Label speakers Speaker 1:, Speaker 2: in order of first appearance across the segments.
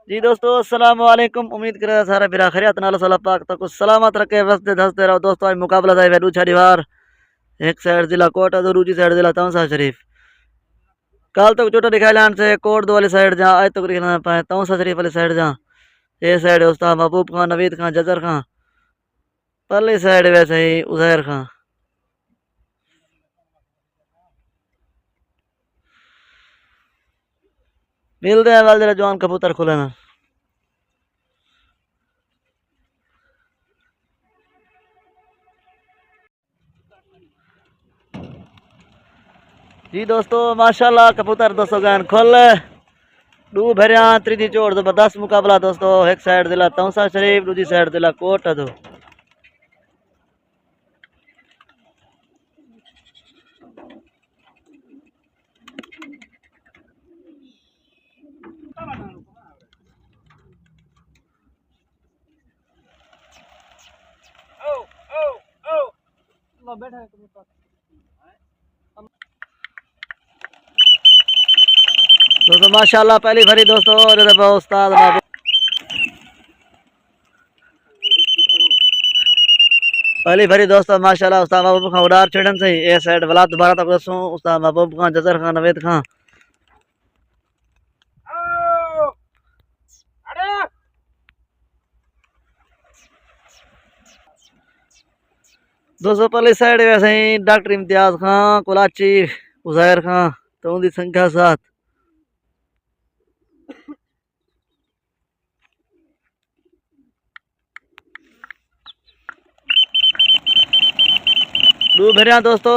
Speaker 1: जी दोस्तों अस्सलाम वालेकुम। उम्मीद कर सारा बिरा खैरियत नाल अल्लाह पाक तक सलामत रखे वस्ते धसते रहो। दोस्तों आज मुकाबला था वेलू दीवार एक साइड जिला कोट है तो दूसरी साइड जिला तौसा शरीफ। कल तक चोटा दिखाई लान से कोट दो वाली साइड जा आज तक दिखाना पाए तौसा शरीफ वाली साइड जा। ये साइड उस्ताद महबूब खान नवीद खान जजर खान पहली साइड वैसे ही उजैर खान। मिलते हैं वाल जरा जवान कबूतर खुले ना। जी दोस्तों माशाल्लाह कबूतर दोस्तों गान खोल दू भरिया त्रीजी चोट जबरदस्त मुकाबला दोस्तों। एक साइड जिला तौसा शरीफ दूसरी साइड जिला कोट है। दोस्तों माशाल्लाह पहली भरी दोस्तों उस्ताद पहली भरी दोस्तों माशाल्लाह उस्ताद महबूब खान उडार छड़न से ए साइड वाला दोबारा तक दोस्तों उस्ताद महबूब खान जजर खान नवेद खान। दोस्तों पहली साइड वैसे ही डॉक्टर इम्तियाज खान कुलाची उजैर खान तो उनकी संख्या 7 दू भरिया दोस्तों।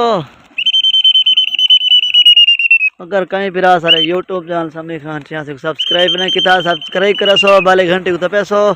Speaker 1: अगर कहीं भी सारे यूट्यूब चैनल समी खान छियासी सब्सक्राइब नहीं किया सब्सक्राइब करो सो बाले घंटे को तपेसो।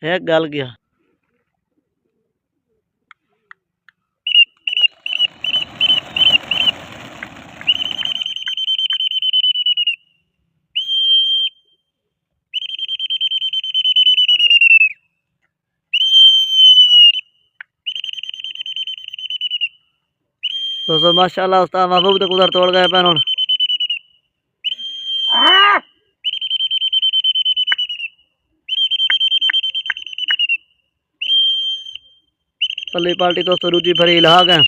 Speaker 1: एक गल गया दोस्तों माशाल्लाह उस्ताद महबूब तक उधर तोड़ गए पैन। पल्ली पार्टी दोस्तों दूजी भरी लाग है।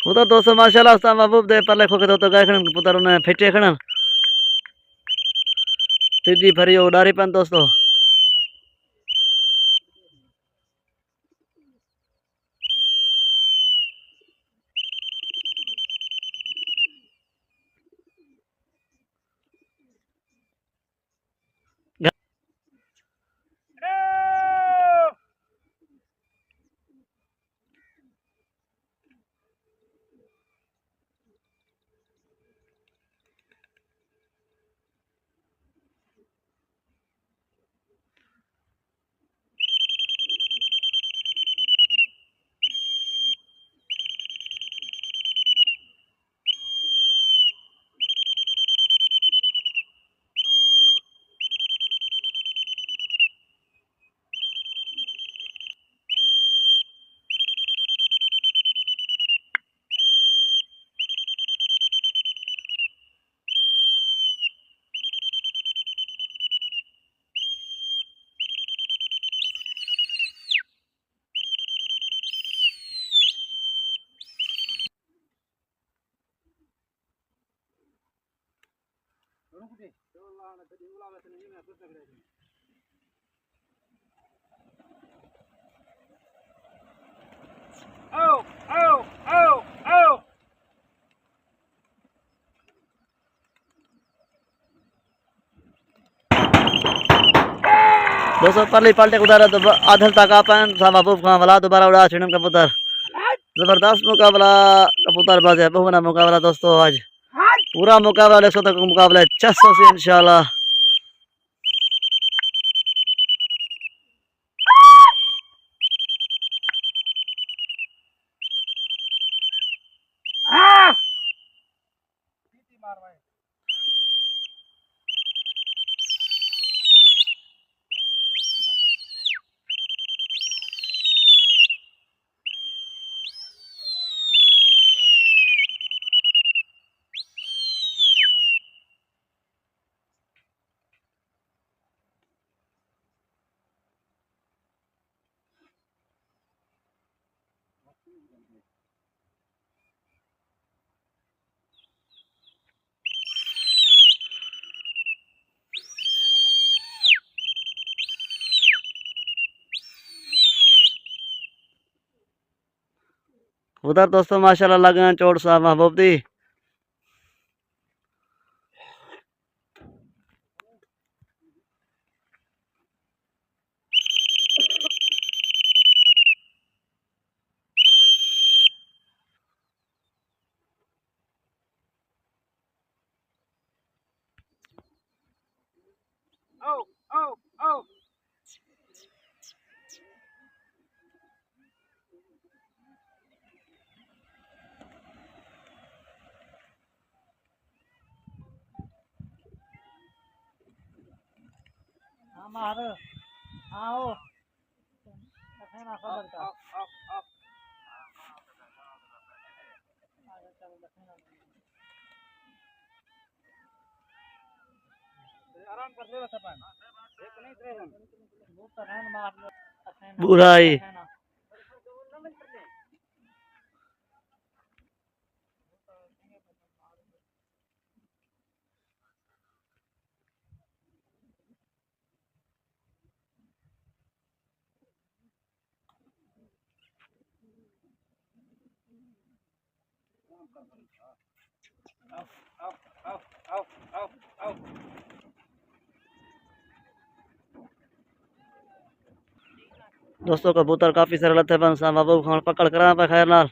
Speaker 1: उधर दोस्तों माशाल्लाह उस्ताद महबूब दे पल्ले खोके तो गए खड़न पुत्र ने फिटे खड़न तीजी भरी उडारी पैन दोस्तों। दोस्तों परली पलटे उतारा तो आधल तक आपन सा महबूब खान वाला दोबारा उड़ा छिड़न कबूतर जबरदस्त मुकाबला कबूतर बाज है बहुना मुकाबला दोस्तों आज पूरा मुकाबला 100 तक मुकाबला है 600 से इंशाल्लाह। उधर दोस्तों माशाल्लाह लगन चोट सा महबूब दी बुराई दोस्तों कबूतर काफी सारे लथे बन सा महबूब खान पकड़ करा पे खैर नाल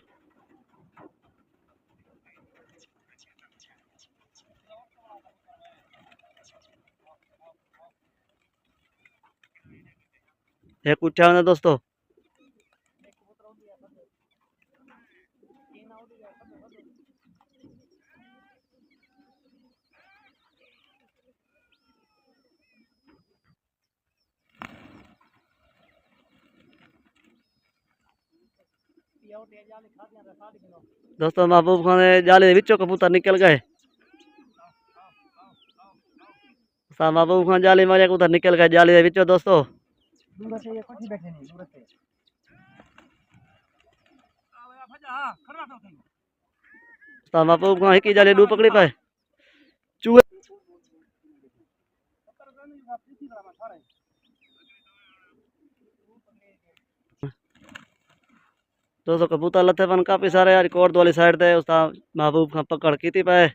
Speaker 1: एक उठा ने दोस्तों दोस्तों महबूब खान जाले विचों कबूतर निकल गए सा महबूब खान जाली मारे कबूतर निकल गए जाली विचों दोस्तों सा महबूब खान एक जाली दू पकड़ी पाए चूहे दोस्तों कबूतर लथे बन काफी सारे आज कोट वाली साइड थे उस महबूब खान पकड़ की पाए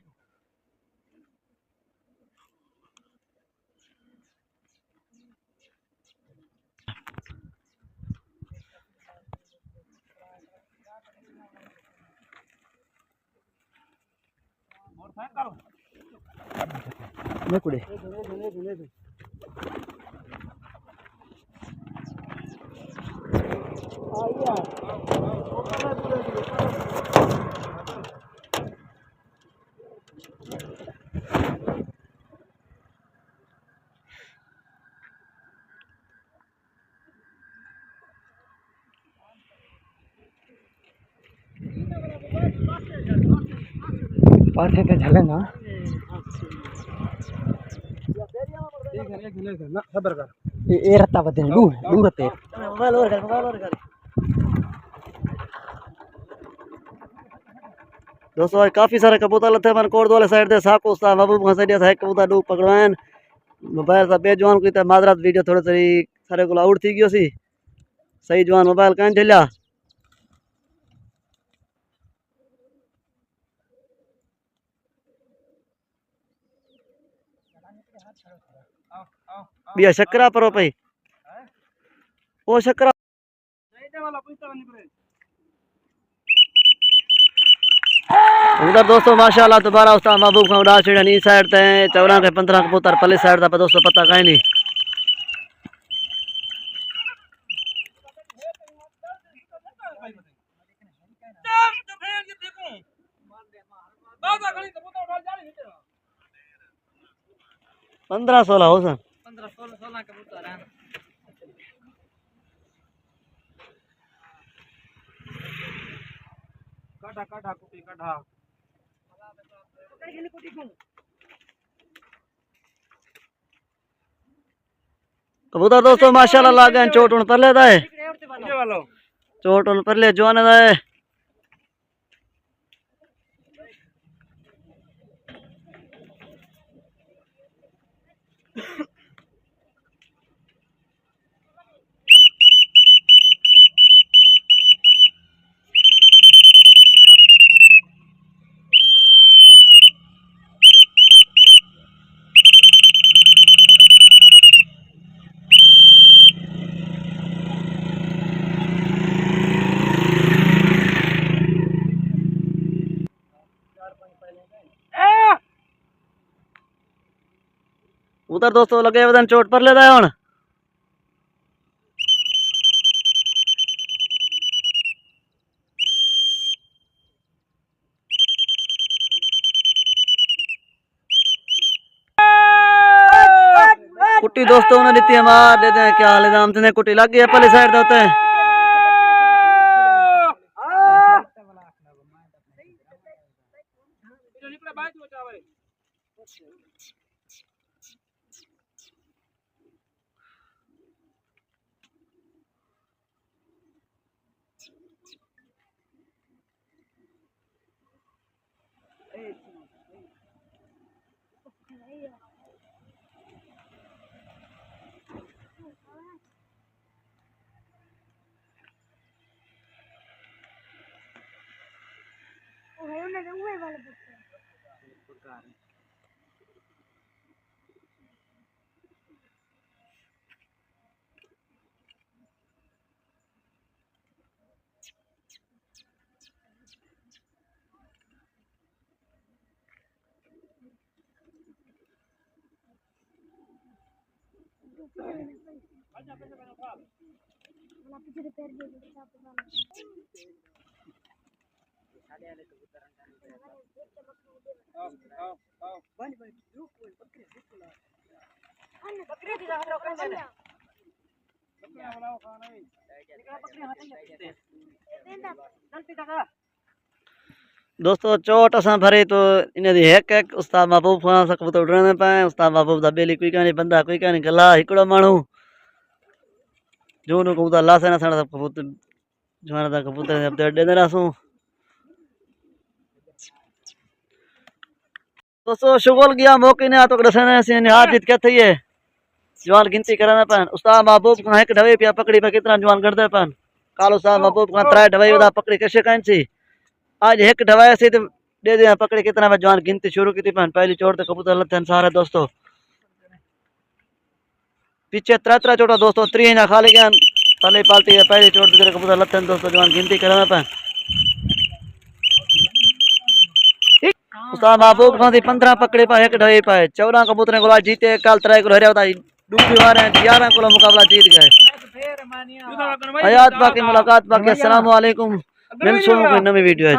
Speaker 1: पाथे पे झले ना सबर कर ए रत्ता बदे डू डू रत्ते मोबाइल और कर दोस्तों आज काफ़ी सारे कबूतर लथे मन कोट वाले साइड से साको उस्ताद महबूब खां साइड से कबूतर डू पकड़वाइन मोबाइल सा बेजवान की माजरात वीडियो थोड़ी सी सारे को आउट थी गयो सी सही जवान मोबाइल कहीं झेलिया बिया शक्करा परो पई ओ शक्करा उधर दोस्तों माशाल्लाह दोबारा उस्ताद महबूब खां उड़ा छड़न ई साइड ते 14 के 15 कबूतर पल्ले साइड दा दोस्तों पता कहीं नहीं पंद्रह 16 हो सन
Speaker 2: 15-16 कबूतर हैं। काटा काटा कुटी काटा
Speaker 1: कबूतर दोस्तों माशाल्लाह लागे चोट उन पर लेता है
Speaker 2: वालो
Speaker 1: चोट उन पर ले जवान है उधर दोस्तों लगे वदन चोट पर लेता है हुन कुट्टी दोस्तों ने दी मार दे दे क्या हाल है हमने कुट्टी लग गई है पहले साइड दे होते दोस्तों चोट असा भरे तो इन दी हेक हेक उस्ताद महबूब खां सा कबूतर उड़ने पाए उस्ताद महबूब दा बेली कोई कानी बंदा कोई कानी गला हिकड़ो मानू जो नु कबूतर लासे ना सण कबूतर जवान दा कबूतर अब दे दे रासू दोस्तों शुगल गया मौके ने तो दसने से हाथ जीत के थई है जवान गिनती करना पान उस्ताद महबूब खां एक ढवे पिया पकड़ी पे कितना जवान कर दे पान काल उस्ताद महबूब खां त्राय ढवे दा पकड़ी कैसे कान सी आज एक ढवाया से तो दे दे पकड़े कितना में जवान गिनती शुरू की थी पहली चोट तो कबूतर लथन सारे दोस्तों पीछे त्रा चोटा दोस्तों 3 ना खाली गया पहले पालती है पहली चोट तेरे कबूतर लथन दोस्तों जवान गिनती करना पाए उस्ताद महबूब खां दी 15 पकड़े पाए एक ढवे पाए 14 कबूतर को जीते काल त्राय को हरिया होता दूसरी बार 11 को मुकाबला जीत गए हयात बाकी मुलाकात बाकी अस्सलाम वालेकुम मिलसूं कोई नवी वीडियो है।